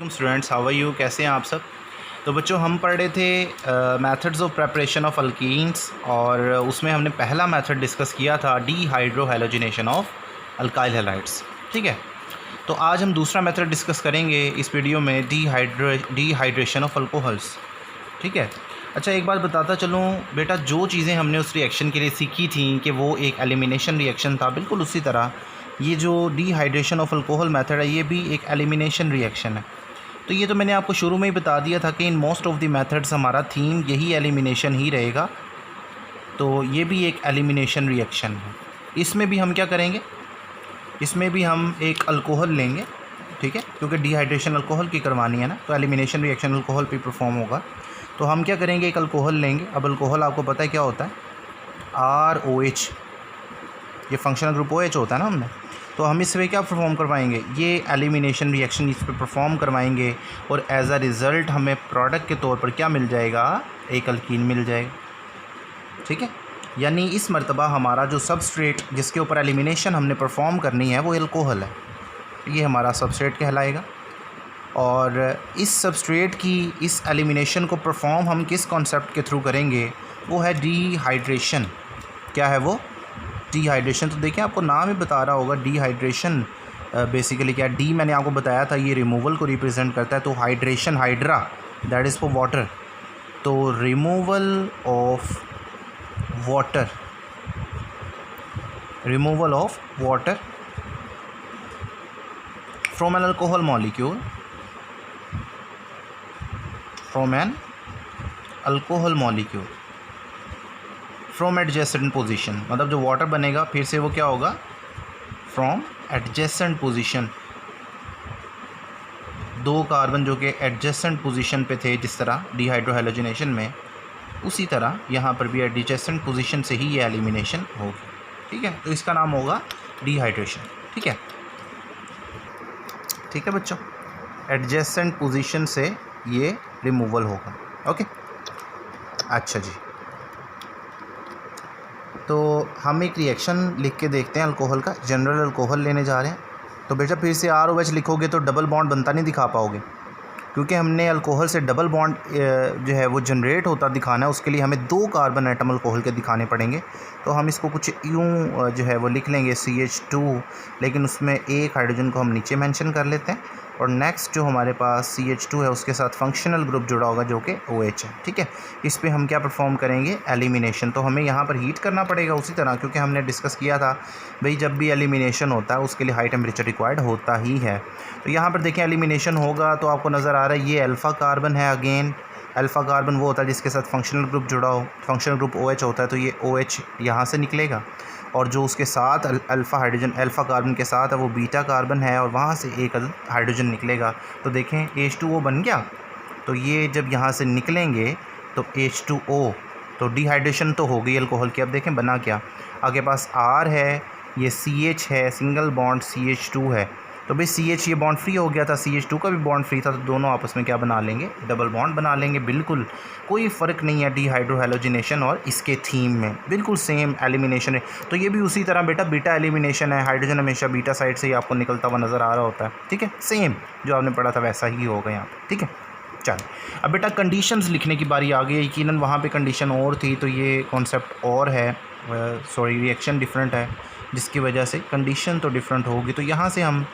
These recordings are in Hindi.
वालेकुम स्टूडेंट्स, हाउ आर यू? कैसे हैं आप सब? तो बच्चों, हम पढ़ रहे थे methods of preparation of alkenes, और उसमें हमने पहला मेथड डिस्कस किया था डीहाइड्रोहैलोजिनेशन ऑफ अल्काइल हैलाइड्स। ठीक है, तो आज हम दूसरा मेथड डिस्कस करेंगे इस वीडियो में, डीहाइड्रेशन ऑफ अल्कोहल्स। ठीक है, अच्छा एक बात बताता चलूँ बेटा, जो चीज़ें हमने उस रिएक्शन के लिए सीखी थी कि वो एक एलिमिनेशन रिएक्शन था, बिल्कुल उसी तरह ये जो डीहाइड्रेशन ऑफ अल्कोहल मेथड है ये भी एक एलिमिनेशन रिएक्शन है। तो ये तो मैंने आपको शुरू में ही बता दिया था कि in most of the methods हमारा थीम यही एलिमिनेशन ही रहेगा। तो ये भी एक एलिमिनेशन रिएक्शन है। इसमें भी हम क्या करेंगे, इसमें भी हम एक अल्कोहल लेंगे। ठीक है, क्योंकि डिहाइड्रेशन अल्कोहल की करवानी है ना, तो एलिमिनेशन रिएक्शन अल्कोहल पे परफॉर्म होगा। तो हम क्या करेंगे, एक अल्कोहल लेंगे। अब अल्कोहल आपको पता है क्या होता है, ROH, ये फंक्शनल ग्रुप OH होता है ना हमने। तो हम इस पे क्या परफॉर्म करवाएंगे, ये एलिमिनेशन रिएक्शन इस पे परफॉर्म करवाएंगे, और एज अ रिज़ल्ट हमें प्रोडक्ट के तौर पर क्या मिल जाएगा, एक अल्कीन मिल जाएगा। ठीक है, यानी इस मर्तबा हमारा जो सबस्ट्रेट जिसके ऊपर एलिमिनेशन हमने परफॉर्म करनी है वो अल्कोहल है, ये हमारा सबस्ट्रेट कहलाएगा। और इस सबस्ट्रेट की इस एलिमिनेशन को परफॉर्म हम किस कॉन्सेप्ट के थ्रू करेंगे, वो है डीहाइड्रेशन। क्या है वो, डीहाइड्रेशन। तो देखिए आपको नाम ही बता रहा होगा डीहाइड्रेशन बेसिकली क्या, डी मैंने आपको बताया था ये रिमूवल को रिप्रेजेंट करता है, तो hydration, hydra that is for water. तो removal of water, removal of water from an alcohol molecule, from an alcohol molecule from adjacent position. मतलब जो वाटर बनेगा फिर से वो क्या होगा, फ्रॉम एडजेसेंट पोजीशन। दो कार्बन जो कि एडजेसेंट पोजीशन पे थे, जिस तरह डीहाइड्रोहैलोजिनेशन में, उसी तरह यहाँ पर भी एडजेसेंट पोजीशन से ही ये एलिमिनेशन होगी। ठीक है, तो इसका नाम होगा डीहाइड्रेशन। ठीक है, ठीक है बच्चों, एडजेसेंट पोजीशन से ये रिमूवल होगा। ओके, अच्छा जी, तो हम एक रिएक्शन लिख के देखते हैं अल्कोहल का। जनरल अल्कोहल लेने जा रहे हैं, तो बेटा फिर से ROH लिखोगे तो डबल बॉन्ड बनता नहीं दिखा पाओगे, क्योंकि हमने अल्कोहल से डबल बॉन्ड जो है वो जनरेट होता दिखाना है। उसके लिए हमें 2 कार्बन एटम अल्कोहल के दिखाने पड़ेंगे। तो हम इसको कुछ यूँ जो है वो लिख लेंगे CH2, लेकिन उसमें एक हाइड्रोजन को हम नीचे मेंशन कर लेते हैं, और नेक्स्ट जो हमारे पास CH2 है उसके साथ फंक्शनल ग्रुप जुड़ा होगा जो कि OH है। ठीक है, इस पे हम क्या परफॉर्म करेंगे, एलिमिनेशन। तो हमें यहाँ पर हीट करना पड़ेगा उसी तरह, क्योंकि हमने डिस्कस किया था भाई जब भी एलिमिनेशन होता है उसके लिए हाई टेम्परेचर रिक्वायर्ड होता ही है। तो यहाँ पर देखें एलिमिनेशन होगा तो आपको नज़र आ रहा है ये अल्फ़ा कार्बन है। अगेन अल्फ़ा कार्बन वो होता है जिसके साथ फंक्शनल ग्रुप जुड़ा हो, फंक्शनल ग्रुप OH होता है, तो ये OH यहाँ से निकलेगा, और जो उसके साथ अल्फ़ा हाइड्रोजन अल्फ़ा कार्बन के साथ है वो बीटा कार्बन है, और वहाँ से एक हाइड्रोजन निकलेगा। तो देखें H2O बन गया। तो ये जब यहाँ से निकलेंगे तो H2O, तो डिहाइड्रेशन तो हो गई अल्कोहल की। अब देखें बना क्या, आगे पास R है, ये CH है, सिंगल बॉन्ड CH2 है। तो भाई CH ये बॉन्ड फ्री हो गया था, CH2 का भी बॉन्ड फ्री था, तो दोनों आपस में क्या बना लेंगे, डबल बॉन्ड बना लेंगे। बिल्कुल कोई फ़र्क नहीं है डीहाइड्रोहैलोजिनेशन और इसके थीम में, बिल्कुल सेम एलिमिनेशन है। तो ये भी उसी तरह बेटा बीटा एलिमिनेशन है, हाइड्रोजन हमेशा बीटा साइड से ही आपको निकलता हुआ नज़र आ रहा होता है। ठीक है, सेम जो आपने पढ़ा था वैसा ही होगा यहाँ पर। ठीक है, चल अब बेटा कंडीशंस लिखने की बारी आ गई। यकीनन वहाँ पे कंडीशन और थी, तो ये कॉन्सेप्ट और है, सॉरी रिएक्शन डिफरेंट है, जिसकी वजह से कंडीशन तो डिफरेंट होगी। तो यहाँ से हम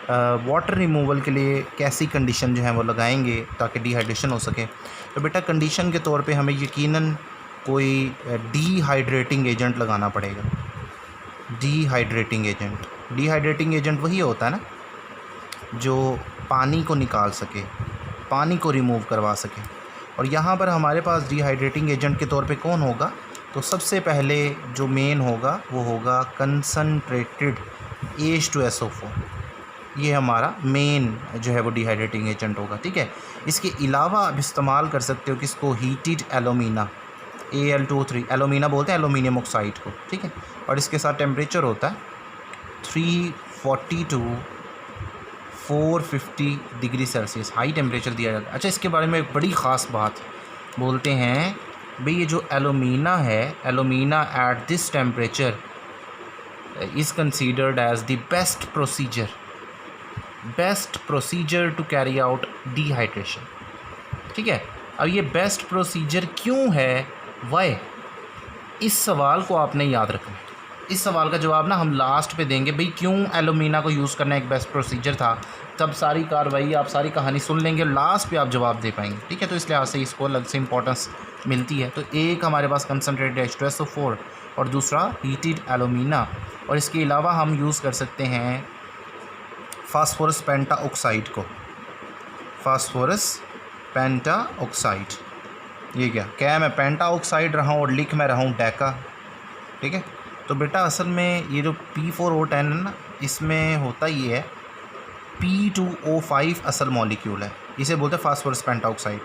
वाटर रिमूवल के लिए कैसी कंडीशन जो है वो लगाएंगे ताकि डिहाइड्रेशन हो सके। तो बेटा कंडीशन के तौर पे हमें यकीनन कोई डीहाइड्रेटिंग एजेंट लगाना पड़ेगा। डीहाइड्रेटिंग एजेंट, डीहाइड्रेटिंग एजेंट वही होता है ना जो पानी को निकाल सके, पानी को रिमूव करवा सके। और यहाँ पर हमारे पास डिहाइड्रेटिंग एजेंट के तौर पे कौन होगा, तो सबसे पहले जो मेन होगा वो होगा कंसनट्रेटेड H2SO4। ये हमारा मेन जो है वो डिहाइड्रेटिंग एजेंट होगा। ठीक है, इसके अलावा आप इस्तेमाल कर सकते हो किसको, हीटेड एलुमिना, Al2O3, एलुमिना बोलते हैं एलुमिनियम ऑक्साइड को। ठीक है, और इसके साथ टेम्परेचर होता है 340 to 450 degree Celsius, high temperature दिया जाता है। अच्छा, इसके बारे में एक बड़ी ख़ास बात बोलते हैं भाई, ये जो एलुमिना है, alumina at this temperature is considered as the best procedure best procedure to carry out dehydration. ठीक है, अब ये बेस्ट प्रोसीजर क्यों है, वाई, इस सवाल को आपने याद रखना है। इस सवाल का जवाब ना हम लास्ट पे देंगे, भाई क्यों एलुमिना को यूज़ करना एक बेस्ट प्रोसीजर था, तब सारी कार्रवाई आप सारी कहानी सुन लेंगे और लास्ट पे आप जवाब दे पाएंगे। ठीक है, तो इस लिहाज से इसको अलग से इंपॉर्टेंस मिलती है। तो एक हमारे पास कंसनट्रेटेड H2SO4 और दूसरा हीटेड एलुमिना, और इसके अलावा हम यूज़ कर सकते हैं फास्फोरस पेंटा ऑक्साइड को, फास्फोरस पेंटा ऑक्साइड। ये क्या मैं पेंटा ऑक्साइड रहा हूँ और लिख मैं रहा हूँ डेका। ठीक है, तो बेटा असल में ये जो P4O10 है ना, इसमें होता ये है P2O5 असल मॉलिक्यूल है, इसे बोलते हैं फास्फोरस पेंटाऑक्साइड,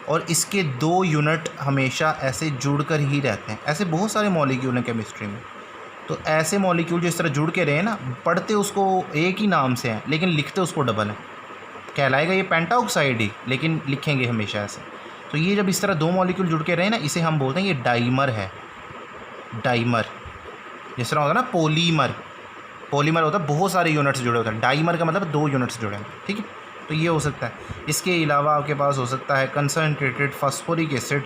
और इसके 2 यूनिट हमेशा ऐसे जुड़कर ही रहते हैं। ऐसे बहुत सारे मॉलिक्यूल हैं केमिस्ट्री में, तो ऐसे मॉलिक्यूल जो इस तरह जुड़ के रहे ना, पढ़ते उसको एक ही नाम से हैं लेकिन लिखते उसको डबल है, कहलाएगा ये पेंटाऑक्साइड ही लेकिन लिखेंगे हमेशा ऐसे। तो ये जब इस तरह 2 मॉलिक्यूल जुड़ के रहे ना, इसे हम बोलते हैं ये डाइमर है। डाइमर जिस तरह होता है ना पॉलीमर, पॉलीमर होता है बहुत सारे यूनिट्स जुड़े होते हैं, डाइमर का मतलब 2 यूनिट्स जुड़े हैं। ठीक है, तो ये हो सकता है। इसके अलावा आपके पास हो सकता है कंसनट्रेटेड फास्फोरिक एसिड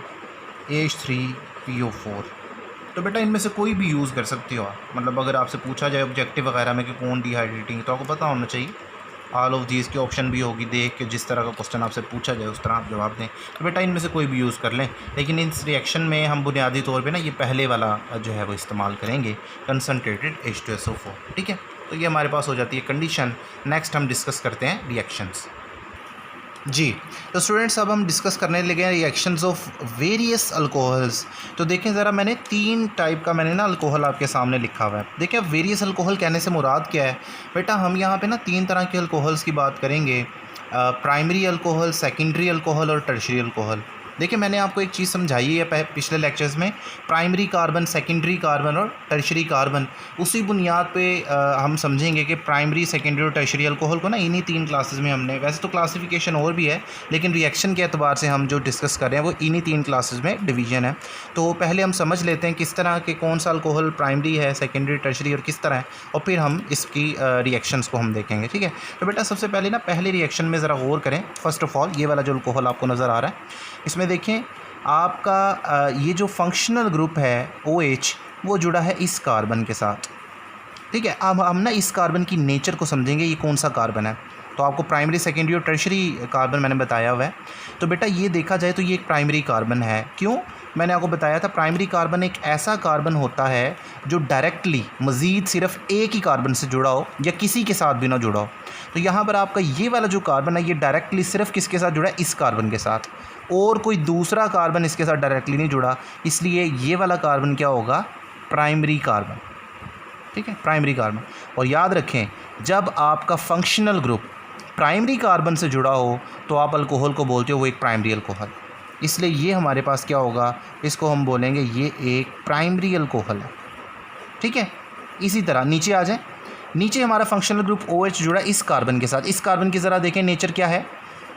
H3PO4। तो बेटा इनमें से कोई भी यूज़ कर सकते हो आप, मतलब अगर आपसे पूछा जाए ऑब्जेक्टिव वगैरह में कि कौन डिहाइड्रेटिंग, तो आपको पता होना चाहिए ऑल ऑफ दीज की ऑप्शन भी होगी, देख के जिस तरह का क्वेश्चन आपसे पूछा जाए उस तरह आप जवाब दें। तो बेटा इनमें से कोई भी यूज़ कर लें, लेकिन इस रिएक्शन में हम बुनियादी तौर पे ना ये पहले वाला जो है वो इस्तेमाल करेंगे, कंसनट्रेटेड H2SO4। ठीक है, तो ये हमारे पास हो जाती है कंडीशन। नेक्स्ट हम डिस्कस करते हैं रिएक्शंस। जी, तो स्टूडेंट्स अब हम डिस्कस करने लगे हैं रिएक्शंस ऑफ वेरियस अल्कोहल्स। तो देखें ज़रा, मैंने 3 टाइप का मैंने ना अल्कोहल आपके सामने लिखा हुआ है। देखिए अब वेरियस अल्कोहल कहने से मुराद क्या है बेटा, हम यहाँ पे ना 3 तरह के अल्कोहल्स की बात करेंगे, प्राइमरी अल्कोहल, सेकेंडरी अल्कोहल और टर्शियरी अल्कोहल। देखिए मैंने आपको एक चीज़ समझाई है पिछले लेक्चर्स में, प्राइमरी कार्बन, सेकेंडरी कार्बन और टर्शियरी कार्बन। उसी बुनियाद पे हम समझेंगे कि प्राइमरी, सेकेंडरी और टर्शियरी अल्कोहल को ना इन्हीं 3 क्लासेस में हमने, वैसे तो क्लासिफिकेशन और भी है लेकिन रिएक्शन के एतबार से हम जो डिस्कस कर रहे हैं वो इन्हीं 3 क्लासेस में डिवीजन है। तो पहले हम समझ लेते हैं किस तरह के कौन सा अल्कोहल प्राइमरी है, सेकेंडरी, टर्शियरी और किस तरह है, और फिर हम इसकी रिएक्शंस को हम देखेंगे। ठीक है, तो बेटा सबसे पहले ना पहले रिएक्शन में ज़रा गौर करें। फर्स्ट ऑफ ऑल ये वाला जो अल्कोहल आपको नज़र आ रहा है, इसमें देखें आपका ये जो फंक्शनल ग्रुप है OH वो जुड़ा है इस कार्बन के साथ। ठीक है, अब हम ना इस कार्बन की नेचर को समझेंगे, ये कौन सा कार्बन है। तो आपको प्राइमरी, सेकेंडरी और टर्शियरी कार्बन मैंने बताया हुआ है। तो बेटा ये देखा जाए तो ये एक प्राइमरी कार्बन है। क्यों, मैंने आपको बताया था प्राइमरी कार्बन एक ऐसा कार्बन होता है जो डायरेक्टली मज़ीद सिर्फ एक ही कार्बन से जुड़ा हो या किसी के साथ भी ना जुड़ा हो। तो यहाँ पर आपका ये वाला जो कार्बन है ये डायरेक्टली सिर्फ किसके साथ जुड़ा है, इस कार्बन के साथ, और कोई दूसरा कार्बन इसके साथ डायरेक्टली नहीं जुड़ा, इसलिए ये वाला कार्बन क्या होगा, प्राइमरी कार्बन। ठीक है, प्राइमरी कार्बन। और याद रखें जब आपका फंक्शनल ग्रुप प्राइमरी कार्बन से जुड़ा हो तो आप अल्कोहल को बोलते हो वो एक प्राइमरी अल्कोहल, इसलिए ये हमारे पास क्या होगा, इसको हम बोलेंगे ये एक प्राइमरी अल्कोहल है। ठीक है, इसी तरह नीचे आ जाए, नीचे हमारा फंक्शनल ग्रुप OH जुड़ा इस कार्बन के साथ। इस कार्बन की ज़रा देखें नेचर क्या है,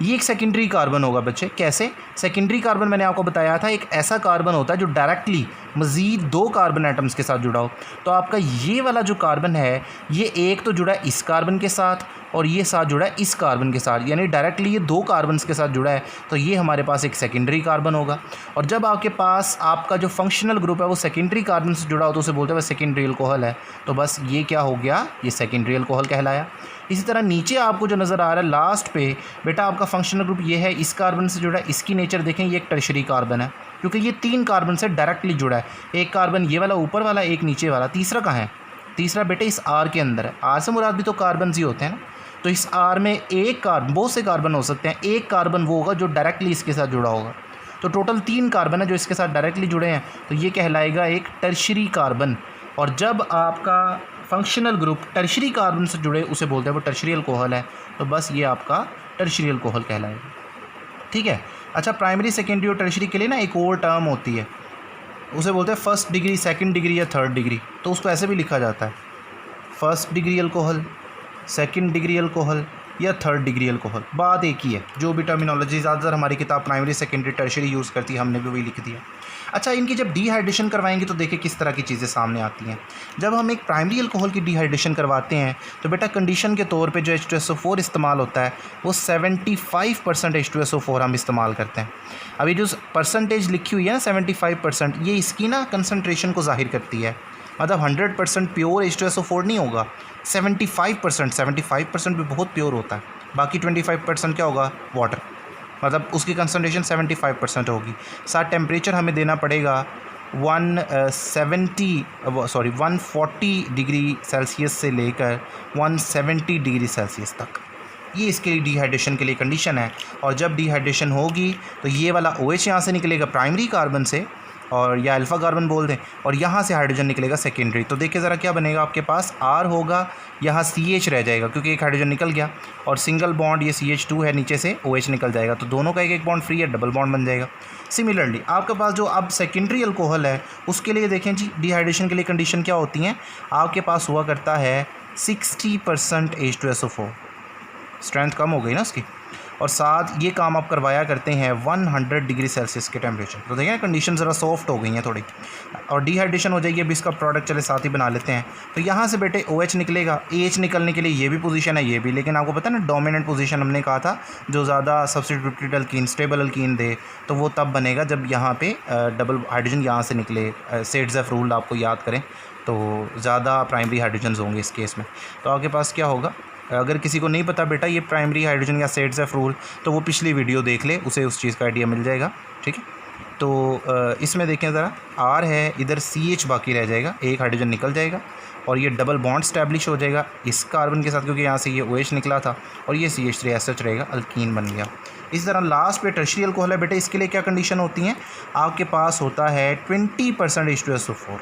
ये एक सेकेंडरी कार्बन होगा बच्चे। कैसे, सेकेंडरी कार्बन मैंने आपको बताया था एक ऐसा कार्बन होता है जो डायरेक्टली मज़ीद 2 कार्बन एटम्स के साथ जुड़ा हो। तो आपका ये वाला जो कार्बन है ये एक तो जुड़ा है इस कार्बन के साथ और ये साथ जुड़ा है इस कार्बन के साथ, यानी डायरेक्टली ये 2 कार्बन्स के साथ जुड़ा है, तो ये हमारे पास एक सेकेंडरी कार्बन होगा। और जब आपके पास आपका जो फंक्शनल ग्रुप है वो सेकेंडरी कार्बन से जुड़ा हो तो उसे बोलते हैं सेकेंडरी अल्कोहल है। तो बस ये क्या हो गया, ये सेकेंडरी अल्कोहल कहलाया। इसी तरह नीचे आपको जो नज़र आ रहा है लास्ट पे बेटा आपका फंक्शनल ग्रुप ये है, इस कार्बन से जुड़ा है, इसकी नेचर देखें ये एक टर्शियरी कार्बन है क्योंकि ये 3 कार्बन से डायरेक्टली जुड़ा है। एक कार्बन ये वाला ऊपर वाला, एक नीचे वाला, तीसरा कहाँ है, तीसरा बेटे इस R के अंदर है। R से मुराद भी तो कार्बन ही होते हैं ना, तो इस R में एक कार्बन, बहुत से कार्बन हो सकते हैं, एक कार्बन वो होगा जो डायरेक्टली इसके साथ जुड़ा होगा। तो टोटल 3 कार्बन है जो इसके साथ डायरेक्टली जुड़े हैं, तो ये कहलाएगा एक टर्शियरी कार्बन। और जब आपका फंक्शनल ग्रुप टर्शियरी कार्बन से जुड़े उसे बोलते हैं वो टर्शियरी अल्कोहल है। तो बस ये आपका टर्शियरी अल्कोहल कहलाएगा। ठीक है, अच्छा प्राइमरी, सेकेंडरी और टर्शियरी के लिए ना एक और टर्म होती है, उसे बोलते हैं फर्स्ट डिग्री, सेकंड डिग्री या थर्ड डिग्री। तो उसको ऐसे भी लिखा जाता है, first degree alcohol, second degree alcohol, या थर्ड डिग्री अल्कोहल, बात एक ही है। जो भी टर्मिनोलॉजी ज़्यादातर हमारी किताब प्राइमरी सेकेंडरी टर्शरी यूज़ करती है, हमने भी वही लिख दिया। अच्छा, इनकी जब डिहाइड्रेशन करवाएंगे तो देखिए किस तरह की चीज़ें सामने आती हैं। जब हम एक प्राइमरी अल्कोहल की डिहाइड्रेशन करवाते हैं तो बेटा कंडीशन के तौर पे जो H2SO4 इस्तेमाल होता है वो 75% H2SO4 हम इस्तेमाल करते हैं। अभी जो परसेंटेज लिखी हुई है ना 75%, ये इसकी ना कंसनट्रेशन को जाहिर करती है। मतलब 100% प्योर H2SO4 नहीं होगा, 75% भी बहुत प्योर होता है। बाकी 25% क्या होगा, वाटर, मतलब उसकी कंसनट्रेशन 75% होगी। साथ टेम्परेचर हमें देना पड़ेगा 140 डिग्री सेल्सियस से लेकर 170 डिग्री सेल्सियस तक। ये इसके लिए डिहाइड्रेशन के लिए कंडीशन है। और जब डिहाइड्रेशन होगी तो ये वाला OH यहाँ से निकलेगा प्राइमरी कार्बन से, और या अल्फ़ा कार्बन बोल दें, और यहाँ से हाइड्रोजन निकलेगा सेकेंडरी। तो देखिए ज़रा क्या बनेगा, आपके पास R होगा, यहाँ CH रह जाएगा क्योंकि एक हाइड्रोजन निकल गया, और सिंगल बॉन्ड ये CH2 है, नीचे से OH निकल जाएगा, तो दोनों का एक एक बॉन्ड फ्री है, डबल बॉन्ड बन जाएगा। सिमिलरली आपके पास जो अब सेकेंडरी अल्कोहल है उसके लिए देखें जी, डिहाइड्रेशन के लिए कंडीशन क्या होती हैं। आपके पास हुआ करता है 60% H2SO4, स्ट्रेंथ कम हो गई ना उसकी, और साथ ये काम आप करवाया करते हैं 100 डिग्री सेल्सियस के टेम्परेचर। तो देखिए कंडीशन ज़रा सॉफ्ट हो गई हैं थोड़ी, और डिहाइड्रेशन हो जाएगी। अभी इसका प्रोडक्ट चले साथ ही बना लेते हैं। तो यहाँ से बेटे OH निकलेगा, AH निकलने के लिए ये भी पोजीशन है, ये भी, लेकिन आपको पता है ना डोमिनेंट पोजीशन हमने कहा था, जो ज़्यादा सब्स्टिट्यूटेड अल्कीन, स्टेबल अल्कीन दे, तो वो तब बनेगा जब यहाँ पे डबल हाइड्रोजन यहाँ से निकले। सेट्ज़ेफ रूल आपको याद करें तो ज़्यादा प्राइमरी हाइड्रोजन होंगे इस केस में। तो आपके पास क्या होगा, अगर किसी को नहीं पता बेटा ये प्राइमरी हाइड्रोजन या सेट्ज़ेफ रूल, तो वो पिछली वीडियो देख ले, उसे उस चीज़ का आइडिया मिल जाएगा। ठीक है, तो इसमें देखें ज़रा, R है, इधर CH बाकी रह जाएगा, एक हाइड्रोजन निकल जाएगा, और ये डबल बॉन्ड स्टैब्लिश हो जाएगा इस कार्बन के साथ, क्योंकि यहाँ से ये OH निकला था, और ये CH3 SH रहेगा, अल्कीन बन गया। इस तरह लास्ट पे टर्शियरी अल्कोहल है बेटा, इसके लिए क्या कंडीशन होती हैं, आपके पास होता है 20% H2SO4।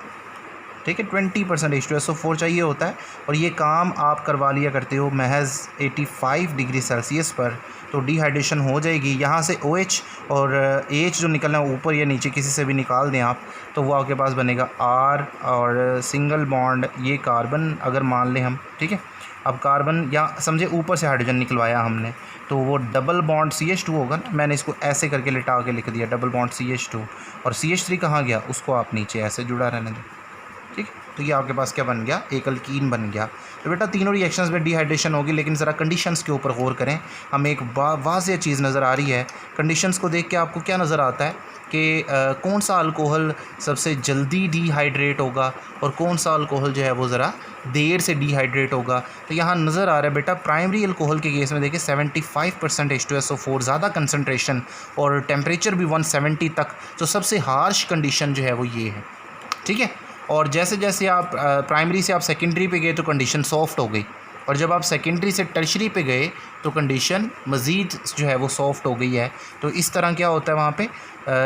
ठीक है, 20% H2SO4 चाहिए होता है, और ये काम आप करवा लिया करते हो महज 85 डिग्री सेल्सियस पर। तो डिहाइड्रेशन हो जाएगी, यहाँ से OH और H जो निकलना है ऊपर या नीचे किसी से भी निकाल दें आप, तो वो आपके पास बनेगा R और सिंगल बॉन्ड ये कार्बन अगर मान लें हम। ठीक है, अब कार्बन या समझे ऊपर से हाइड्रोजन निकलवाया हमने, तो वो डबल बॉन्ड CH2 होगा ना, मैंने इसको ऐसे करके लिटा के लिख दिया, डबल बॉन्ड CH2, और CH3 कहाँ गया, उसको आप नीचे ऐसे जुड़ा रहने दें। ठीक, तो ये आपके पास क्या बन गया, एक अल्कीन बन गया। तो बेटा तीनों रिएक्शंस में डिहाइड्रेशन होगी, लेकिन ज़रा कंडीशंस के ऊपर गौर करें। हमें एक वाज़ेह चीज़ नज़र आ रही है, कंडीशंस को देख के आपको क्या नज़र आता है कि कौन सा अल्कोहल सबसे जल्दी डिहाइड्रेट होगा और कौन सा अल्कोहल जो है वो ज़रा देर से डिहाइड्रेट होगा। तो यहाँ नज़र आ रहा है बेटा प्राइमरी अल्कोहल के केस में देखिए 75% H2SO4 ज़्यादा कंसनट्रेशन, और टेम्परेचर भी 170 तक। तो सबसे हार्श कंडीशन जो है वो ये है। ठीक है, और जैसे जैसे आप प्राइमरी से आप सेकेंडरी पे गए तो कंडीशन सॉफ्ट हो गई, और जब आप सेकेंडरी से टर्शरी पे गए तो कंडीशन मज़ीद जो है वो सॉफ्ट हो गई है। तो इस तरह क्या होता है, वहाँ पे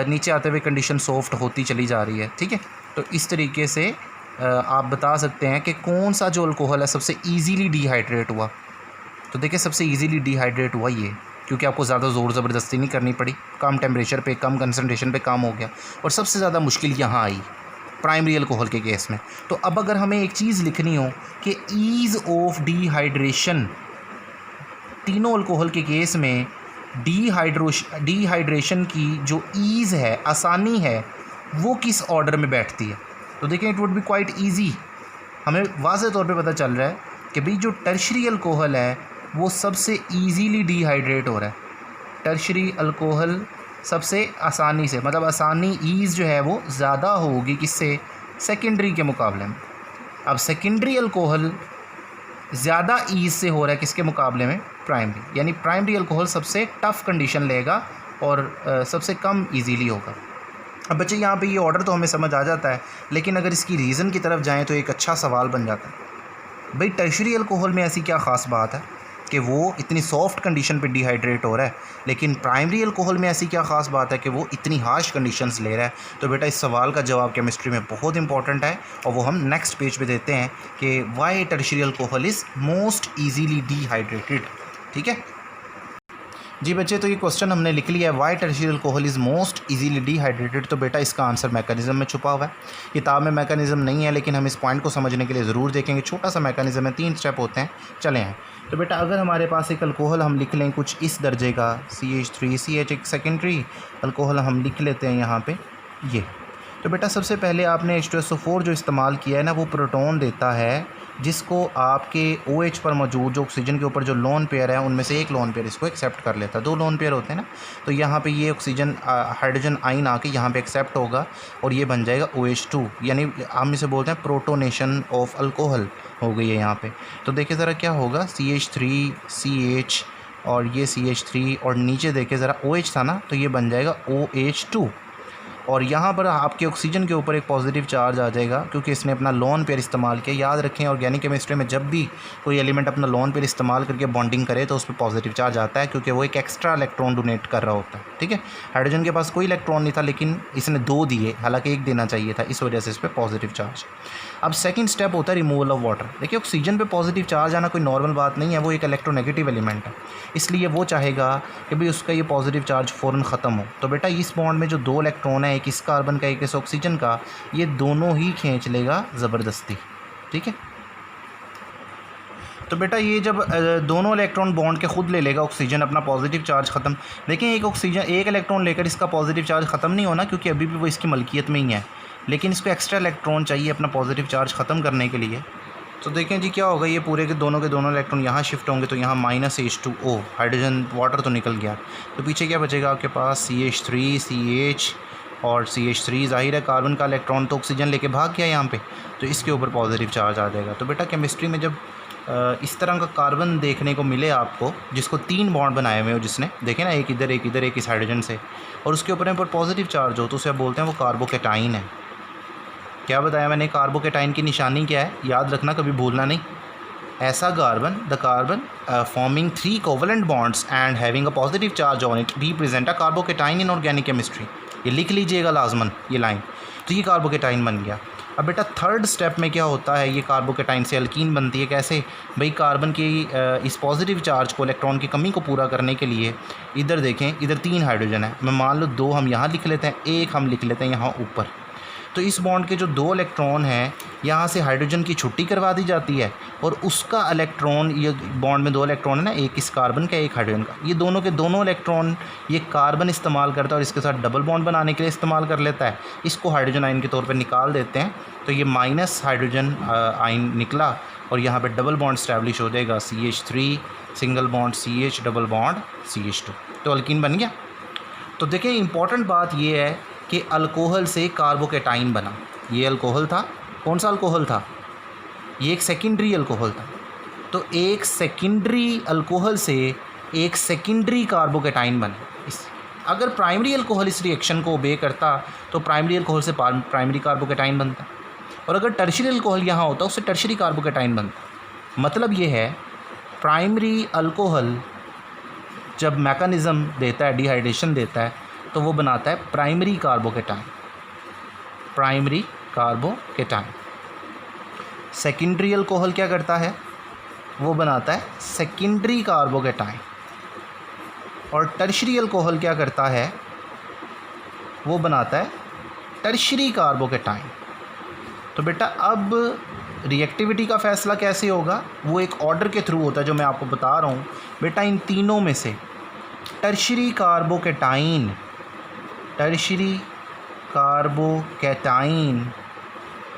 नीचे आते हुए कंडीशन सॉफ्ट होती चली जा रही है। ठीक है, तो इस तरीके से आप बता सकते हैं कि कौन सा जो अल्कोहल है सबसे ईजीली डिहाइड्रेट हुआ। तो देखिए सबसे ईजीली डिहाइड्रेट हुआ ये, क्योंकि आपको ज़्यादा ज़ोर ज़बरदस्ती नहीं करनी पड़ी, कम टेम्परेचर पे कम कंसनट्रेशन पे काम हो गया, और सबसे ज़्यादा मुश्किल यहाँ आई प्राइमरी अल्कोहल के केस में। तो अब अगर हमें एक चीज़ लिखनी हो कि ईज़ ऑफ डिहाइड्रेशन, तीनों अल्कोहल के केस में डिहाइड्रेशन की जो ईज़ है, आसानी है, वो किस ऑर्डर में बैठती है। तो देखें it would be quite easy, हमें वाज़े तौर पे पता चल रहा है कि भाई जो टर्शरी अल्कोहल है वो सबसे ईजीली डिहाइड्रेट हो रहा है। टर्शरी अल्कोहल सबसे आसानी से, मतलब आसानी ईज़ जो है वो ज़्यादा होगी किससे, सेकेंडरी के मुकाबले में। अब सेकेंडरी अल्कोहल ज़्यादा ईज़ से हो रहा है किसके मुकाबले में, प्राइमरी। यानी प्राइमरी अल्कोहल सबसे टफ़ कंडीशन लेगा और सबसे कम ईजीली होगा। अब बच्चे यहाँ पे ये ऑर्डर तो हमें समझ आ जाता है, लेकिन अगर इसकी रीज़न की तरफ जाएँ तो एक अच्छा सवाल बन जाता है, भाई टर्शरी अल्कोहल में ऐसी क्या ख़ास बात है कि वो इतनी सॉफ्ट कंडीशन पे डिहाइड्रेट हो रहा है, लेकिन प्राइमरी अल्कोहल में ऐसी क्या ख़ास बात है कि वो इतनी हार्श कंडीशंस ले रहा है। तो बेटा इस सवाल का जवाब केमिस्ट्री में बहुत इंपॉर्टेंट है, और वो हम नेक्स्ट पेज पे देते हैं कि why tertiary alcohol is most easily dehydrated. ठीक है, जी बच्चे, तो ये क्वेश्चन हमने लिख लिया है, why tertiary alcohol is most easily dehydrated. तो बेटा इसका आंसर मैकेनिज्म में छुपा हुआ है। किताब में मैकेनिज्म नहीं है, लेकिन हम इस पॉइंट को समझने के लिए ज़रूर देखेंगे। छोटा सा मैकेनिज्म है, 3 स्टेप होते हैं, चले हैं। तो बेटा अगर हमारे पास एक अल्कोहल हम लिख लें कुछ इस दर्जे का, CH3CH, एक सेकेंडरी अल्कोहल हम लिख लेते हैं यहाँ पर ये। तो बेटा सबसे पहले आपने H2SO4 जो इस्तेमाल किया है ना, वो प्रोटॉन देता है, जिसको आपके OH पर मौजूद जो ऑक्सीजन के ऊपर जो लोन पेयर है उनमें से एक लोन पेयर इसको एक्सेप्ट कर लेता है। 2 लोन पेयर होते हैं ना, तो यहाँ पे ये ऑक्सीजन हाइड्रोजन आइन आके यहाँ पे एक्सेप्ट होगा और ये बन जाएगा OH2, यानी हम इसे बोलते हैं प्रोटोनेशन ऑफ अल्कोहल हो गई है यहाँ पे। तो देखिए ज़रा क्या होगा, CH3CH और ये CH3 और नीचे देखिए ज़रा OH था ना, तो ये बन जाएगा OH2 और यहाँ पर आपके ऑक्सीजन के ऊपर एक पॉजिटिव चार्ज आ जाएगा क्योंकि इसने अपना लोन पेयर इस्तेमाल किया। याद रखें ऑर्गेनिक केमिस्ट्री में जब भी कोई एलिमेंट अपना लोन पेयर इस्तेमाल करके बॉन्डिंग करे तो उस पर पॉजिटिव चार्ज आता है, क्योंकि वो एक एक्स्ट्रा इलेक्ट्रॉन डोनेट कर रहा होता है। ठीक है, हाइड्रोजन के पास कोई इलेक्ट्रॉन नहीं था, लेकिन इसने 2 दिए, हालांकि 1 देना चाहिए था, इस वजह से इस पर पॉजिटिव चार्ज। अब सेकंड स्टेप होता है रिमूवल ऑफ वाटर। देखिए ऑक्सीजन पे पॉजिटिव चार्ज आना कोई नॉर्मल बात नहीं है, वो एक इलेक्ट्रोनेगेटिव एलिमेंट है, इसलिए वो चाहेगा कि भाई उसका ये पॉजिटिव चार्ज फ़ौरन ख़त्म हो। तो बेटा इस बॉन्ड में जो 2 इलेक्ट्रॉन है, एक इस कार्बन का एक इस ऑक्सीजन का, ये दोनों ही खींच लेगा ज़बरदस्ती। ठीक है, तो बेटा ये जब दोनों इलेक्ट्रॉन बॉन्ड के खुद ले लेगा ऑक्सीजन अपना पॉजिटिव चार्ज ख़त्म। देखें एक ऑक्सीजन एक इलेक्ट्रॉन लेकर इसका पॉजिटिव चार्ज ख़त्म नहीं होना, क्योंकि अभी भी वो इसकी मलकियत में ही है, लेकिन इसको एक्स्ट्रा इलेक्ट्रॉन चाहिए अपना पॉजिटिव चार्ज ख़त्म करने के लिए। तो देखें जी क्या होगा, ये पूरे के दोनों इलेक्ट्रॉन यहाँ शिफ्ट होंगे, तो यहाँ -H2O हाइड्रोजन वाटर तो निकल गया, तो पीछे क्या बचेगा आपके पास, CH3CH और CH3। ज़ाहिर है कार्बन का इलेक्ट्रॉन तो ऑक्सीजन लेके भाग गया यहाँ पे, तो इसके ऊपर पॉजिटिव चार्ज आ जाएगा। तो बेटा केमिस्ट्री में जब इस तरह का कार्बन देखने को मिले आपको, जिसको 3 बॉन्ड बनाए हुए हो, जिसने देखे ना एक इधर एक इधर एक इस हाइड्रोजन से, और उसके ऊपर पॉजिटिव चार्ज हो, तो उसे आप बोलते हैं वो कार्बोकेटाइन है। क्या बताया मैंने, कार्बोकेटाइन की निशानी क्या है, याद रखना, कभी भूलना नहीं। ऐसा carbon, the carbon forming 3 covalent bonds and having a positive charge on it represent a carbocation in organic chemistry. ये लिख लीजिएगा लाजमन ये लाइन, तो ये कार्बोकेटाइन बन गया। अब बेटा थर्ड स्टेप में क्या होता है, ये कार्बोकेटाइन से अल्कीन बनती है। कैसे भाई, कार्बन की इस पॉजिटिव चार्ज को, इलेक्ट्रॉन की कमी को पूरा करने के लिए, इधर देखें इधर 3 हाइड्रोजन है, मैं मान लो 2 हम यहाँ लिख लेते हैं, 1 हम लिख लेते हैं यहाँ ऊपर। तो इस बॉन्ड के जो 2 इलेक्ट्रॉन हैं, यहाँ से हाइड्रोजन की छुट्टी करवा दी जाती है और उसका इलेक्ट्रॉन, ये बॉन्ड में 2 इलेक्ट्रॉन है ना, एक इस कार्बन का एक हाइड्रोजन का, ये दोनों के दोनों इलेक्ट्रॉन ये कार्बन इस्तेमाल करता है और इसके साथ डबल बॉन्ड बनाने के लिए इस्तेमाल कर लेता है। इसको हाइड्रोजन आयन के तौर पर निकाल देते हैं, तो ये माइनस हाइड्रोजन आयन निकला और यहाँ पर डबल बॉन्ड स्टैब्लिश हो जाएगा, CH3 single bond CH double bond CH2, तो अल्कीन बन गया। तो देखिए इंपॉर्टेंट बात ये है कि अल्कोहल से कार्बोकेटाइन बना। ये अल्कोहल था, कौन सा अल्कोहल था, ये एक सेकेंडरी अल्कोहल था। तो एक सेकेंडरी अल्कोहल से एक सेकेंडरी कार्बोकेटाइन बना। अगर प्राइमरी अल्कोहल इस रिएक्शन को ओबे करता तो प्राइमरी अल्कोहल से प्राइमरी कार्बोकेटाइन बनता, और अगर टर्शियरी अल्कोहल यहाँ होता उससे टर्शियरी कार्बोकेटाइन बनता। मतलब ये है प्राइमरी अल्कोहल जब मैकेनिज़्म देता है, डिहाइड्रेशन देता है, तो वो बनाता है primary carbocation, primary carbocation. Secondary alcohol क्या करता है, वो बनाता है सेकेंडरी कार्बोकेटाइन। और टर्शियरी अल्कोहल क्या करता है, वो बनाता है टर्शियरी कार्बोकेटाइन। तो बेटा अब रिएक्टिविटी का फ़ैसला कैसे होगा, वो एक ऑर्डर के थ्रू होता है जो मैं आपको बता रहा हूँ। बेटा इन तीनों में से tertiary carbocation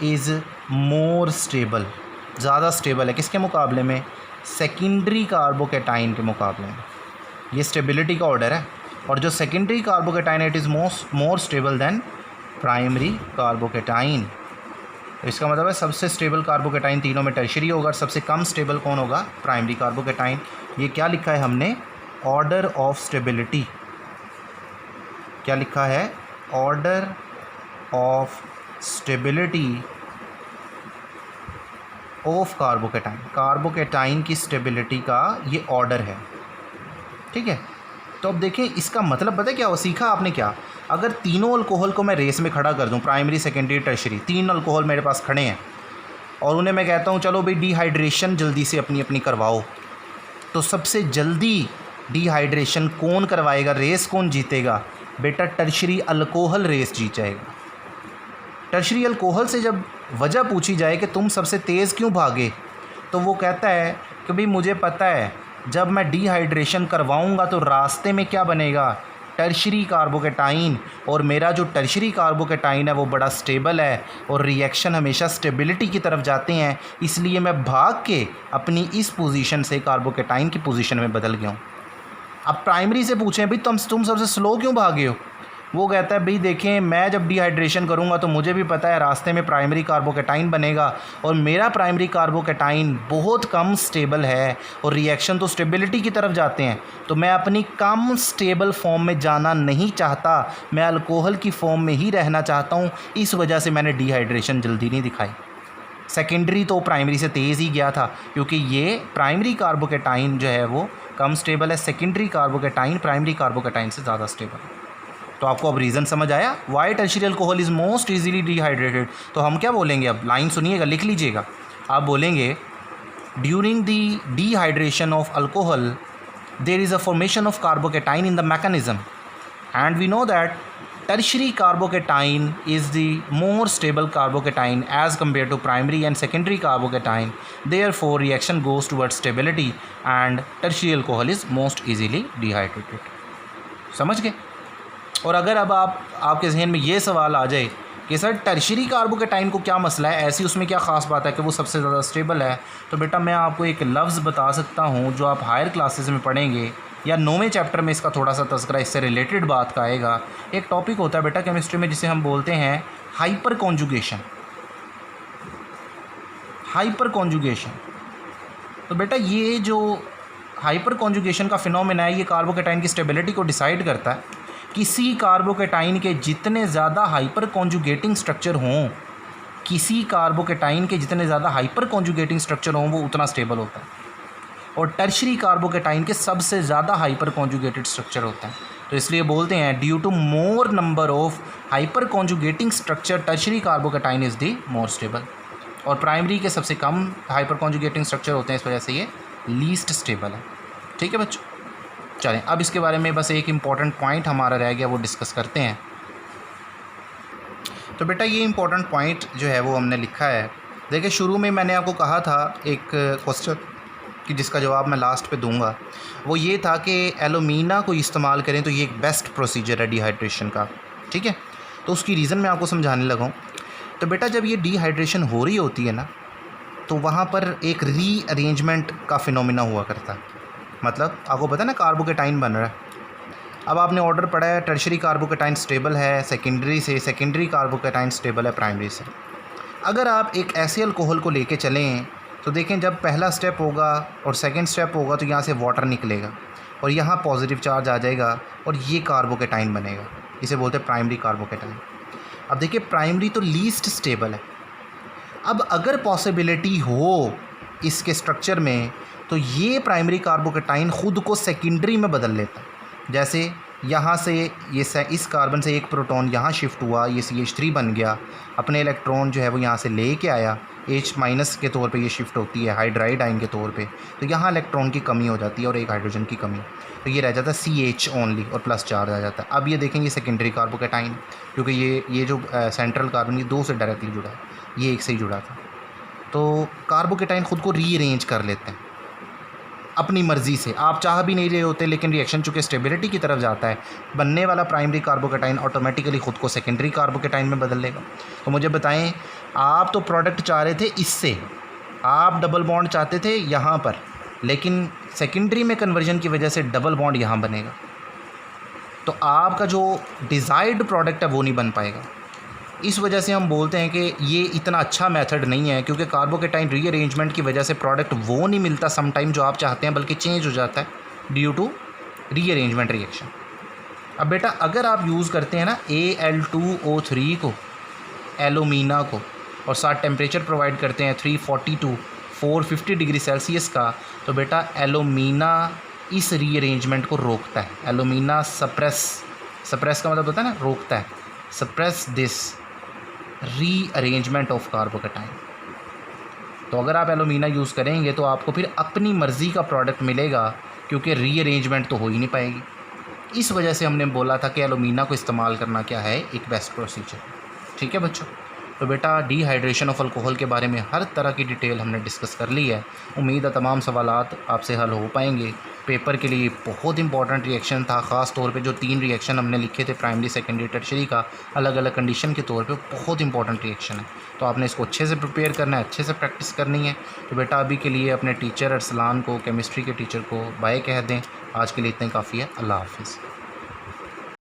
is more stable, ज़्यादा स्टेबल है किसके मुकाबले में, सेकेंडरी कार्बोकेटाइन के मुकाबले में। ये स्टेबिलिटी का ऑर्डर है, और जो secondary carbocation it is more stable then primary carbocation. तो इसका मतलब है सबसे स्टेबल कार्बोकेटाइन तीनों में टर्शियरी होगा, और सबसे कम स्टेबल कौन होगा, प्राइमरी कार्बोकेटाइन। ये क्या लिखा है हमने, ऑर्डर ऑफ स्टेबिलिटी। क्या लिखा है, order of stability of carbocation. Carbocation की स्टेबिलिटी का ये ऑर्डर है। ठीक है, तो अब देखें इसका मतलब पता है क्या हो, सीखा आपने क्या, अगर तीनों अल्कोहल को मैं रेस में खड़ा कर दूं, प्राइमरी सेकेंडरी टर्शियरी, 3 अल्कोहल मेरे पास खड़े हैं, और उन्हें मैं कहता हूं चलो भाई डिहाइड्रेशन जल्दी से अपनी अपनी करवाओ, तो सबसे जल्दी डिहाइड्रेशन कौन करवाएगा, रेस कौन जीतेगा? बेटा टर्शरी अल्कोहल रेस जीत जाएगा। टर्शरी अल्कोहल से जब वजह पूछी जाए कि तुम सबसे तेज़ क्यों भागे, तो वो कहता है कि भाई मुझे पता है जब मैं डिहाइड्रेशन करवाऊंगा तो रास्ते में क्या बनेगा, टर्शरी कार्बोकेटाइन, और मेरा जो टर्शरी कार्बोकेटाइन है वो बड़ा स्टेबल है और रिएक्शन हमेशा स्टेबिलिटी की तरफ जाते हैं, इसलिए मैं भाग के अपनी इस पोजीशन से कार्बोकेटाइन की पोजीशन में बदल गया हूँ। अब प्राइमरी से पूछें भाई तुम सबसे स्लो क्यों भागे हो, वो कहता है भाई देखें मैं जब डिहाइड्रेशन करूँगा तो मुझे भी पता है रास्ते में प्राइमरी कार्बोकेटाइन बनेगा और मेरा प्राइमरी कार्बोकेटाइन बहुत कम स्टेबल है और रिएक्शन तो स्टेबिलिटी की तरफ जाते हैं, तो मैं अपनी कम स्टेबल फॉर्म में जाना नहीं चाहता, मैं अल्कोहल की फॉर्म में ही रहना चाहता हूँ, इस वजह से मैंने डिहाइड्रेशन जल्दी नहीं दिखाई। सेकेंडरी तो प्राइमरी से तेज़ ही गया था क्योंकि ये प्राइमरी कार्बोकेटाइन जो है वो कम स्टेबल है, सेकेंडरी कार्बोकेटाइन प्राइमरी कार्बोकेटाइन से ज़्यादा स्टेबल है। तो आपको अब रीज़न समझ आया why tertiary alcohol is most easily dehydrated. तो हम क्या बोलेंगे, अब लाइन सुनिएगा, लिख लीजिएगा। आप बोलेंगे during the dehydration of alcohol there is a formation of carbocation in the mechanism and we know that tertiary carbocation is the more stable carbocation as compared to primary and secondary carbocation, therefore reaction goes towards stability and tertiary alcohol is most easily dehydrated। समझ गए? और अगर अब आपके जहन में ये सवाल आ जाए कि सर टर्शियरी कार्बोकेटाइन को क्या मसला है, ऐसी उसमें क्या ख़ास बात है कि वो सबसे ज़्यादा स्टेबल है, तो बेटा मैं आपको एक लफ्ज़ बता सकता हूँ जो आप हायर क्लासेस में पढ़ेंगे या 9वें चैप्टर में इसका थोड़ा सा तज़किरा इससे रिलेटेड बात का आएगा। एक टॉपिक होता है बेटा केमिस्ट्री में जिसे हम बोलते हैं हाइपर कॉन्जुगेशन। हाइपर कॉन्जुगेशन, तो बेटा ये जो हाइपर कॉन्जुगेशन का फिनोमेना है ये कार्बोकेटाइन की स्टेबिलिटी को डिसाइड करता है। किसी कार्बोकेटाइन के जितने ज़्यादा हाइपर कॉन्जुगेटिंग स्ट्रक्चर हों, किसी कार्बोकेटाइन के जितने ज़्यादा हाइपर कॉन्जुगेटिंग स्ट्रक्चर हों वो उतना स्टेबल होता है, और टर्शरी कार्बोकेटाइन के सबसे ज़्यादा हाइपर कॉन्जुगेटेड स्ट्रक्चर होते हैं। तो इसलिए बोलते हैं due to more number of hyperconjugating structure tertiary carbocation is the more stable, और प्राइमरी के सबसे कम हाइपर कॉन्जुगेटिंग स्ट्रक्चर होते हैं, इस वजह से ये लीस्ट स्टेबल है। ठीक है बच्चों, चलें अब इसके बारे में बस एक इम्पॉर्टेंट पॉइंट हमारा रह गया, वो डिस्कस करते हैं। तो बेटा ये इम्पॉर्टेंट पॉइंट जो है वो हमने लिखा है। देखिए शुरू में मैंने आपको कहा था एक क्वेश्चन कि जिसका जवाब मैं लास्ट पे दूंगा, वो ये था कि एलुमिना को इस्तेमाल करें तो ये एक बेस्ट प्रोसीजर है डिहाइड्रेशन का। ठीक है, तो उसकी रीज़न मैं आपको समझाने लगा हूँ। तो बेटा जब ये डिहाइड्रेशन हो रही होती है ना, तो वहाँ पर एक रीअरेंजमेंट का फिनोमिना हुआ करता है। मतलब आपको पता है ना कार्बोकेटाइन बन रहा है, अब आपने ऑर्डर पढ़ा है टर्शरी कार्बोकेटाइन स्टेबल है सेकेंडरी से, सेकेंडरी कार्बोकेटाइन स्टेबल है प्राइमरी से। अगर आप एक ऐसे अल्कोहल को लेके चलें तो देखें जब पहला स्टेप होगा और सेकंड स्टेप होगा तो यहाँ से वाटर निकलेगा और यहाँ पॉजिटिव चार्ज आ जाएगा और ये कार्बोकेटाइन बनेगा, इसे बोलते हैं प्राइमरी कार्बोकेटाइन। अब देखिए प्राइमरी तो लीस्ट स्टेबल है। अब अगर पॉसिबिलिटी हो इसके स्ट्रक्चर में तो ये प्राइमरी कार्बोकेटाइन ख़ुद को सेकेंडरी में बदल लेता है। जैसे यहाँ से ये इस कार्बन से एक प्रोटॉन यहाँ शिफ्ट हुआ, ये CH3 बन गया, अपने इलेक्ट्रॉन जो है वो यहाँ से ले के आया, H- के तौर पे ये शिफ्ट होती है हाइड्राइड आयन के तौर पे, तो यहाँ इलेक्ट्रॉन की कमी हो जाती है और एक हाइड्रोजन की कमी, तो ये रह जाता है CH ओनली और प्लस चार्ज आ जाता है। अब ये देखेंगे सेकेंडरी कार्बोकेटाइन, क्योंकि ये जो सेंट्रल कार्बन ये 2 से डायरेक्टली जुड़ा है, ये 1 से ही जुड़ा था, तो कार्बोकेटाइन ख़ुद को रीअरेंज कर लेते हैं अपनी मर्ज़ी से। आप चाह भी नहीं रहे होते, लेकिन रिएक्शन चूँकि स्टेबिलिटी की तरफ जाता है, बनने वाला प्राइमरी कार्बोकेटाइन ऑटोमेटिकली ख़ुद को सेकेंडरी कार्बोकेटाइन में बदल लेगा। तो मुझे बताएं, आप तो प्रोडक्ट चाह रहे थे इससे, आप डबल बॉन्ड चाहते थे यहाँ पर, लेकिन सेकेंडरी में कन्वर्जन की वजह से डबल बॉन्ड यहाँ बनेगा, तो आपका जो डिज़ायर्ड प्रोडक्ट है वो नहीं बन पाएगा। इस वजह से हम बोलते हैं कि ये इतना अच्छा मेथड नहीं है, क्योंकि कार्बोकेटाइन रीअरेंजमेंट की वजह से प्रोडक्ट वो नहीं मिलता समटाइम जो आप चाहते हैं, बल्कि चेंज हो जाता है ड्यू टू रीअरेंजमेंट रिएक्शन। अब बेटा अगर आप यूज़ करते हैं ना Al2O3 को, एलुमिना को, और साथ टेम्परेचर प्रोवाइड करते हैं 340 to 450 डिग्री सेल्सियस का, तो बेटा एलुमिना इस रीअरेंजमेंट को रोकता है। एलुमिना सप्रेस का मतलब होता है ना रोकता है, suppress this rearrangement of carbocation. तो अगर आप एलुमिना यूज़ करेंगे तो आपको फिर अपनी मर्ज़ी का प्रोडक्ट मिलेगा, क्योंकि रीअरेंजमेंट तो हो ही नहीं पाएगी। इस वजह से हमने बोला था कि एलुमिना को इस्तेमाल करना क्या है एक बेस्ट प्रोसीजर। ठीक है बच्चों, तो बेटा डिहाइड्रेशन ऑफ अल्कोहल के बारे में हर तरह की डिटेल हमने डिस्कस कर ली है। उम्मीद है तमाम सवालात आपसे हल हो पाएंगे। पेपर के लिए बहुत इंपॉर्टेंट रिएक्शन था, ख़ास तौर पे जो 3 रिएक्शन हमने लिखे थे प्राइमरी सेकेंडरी टर्शरी का अलग अलग कंडीशन के तौर पे, बहुत इंपॉर्टेंट रिएक्शन है। तो आपने इसको अच्छे से प्रिपेयर करना है, अच्छे से प्रैक्टिस करनी है। तो बेटा अभी के लिए अपने टीचर अरसलान को, केमिस्ट्री के टीचर को बाय कह दें। आज के लिए इतने काफ़ी है। अल्लाह हाफिज़।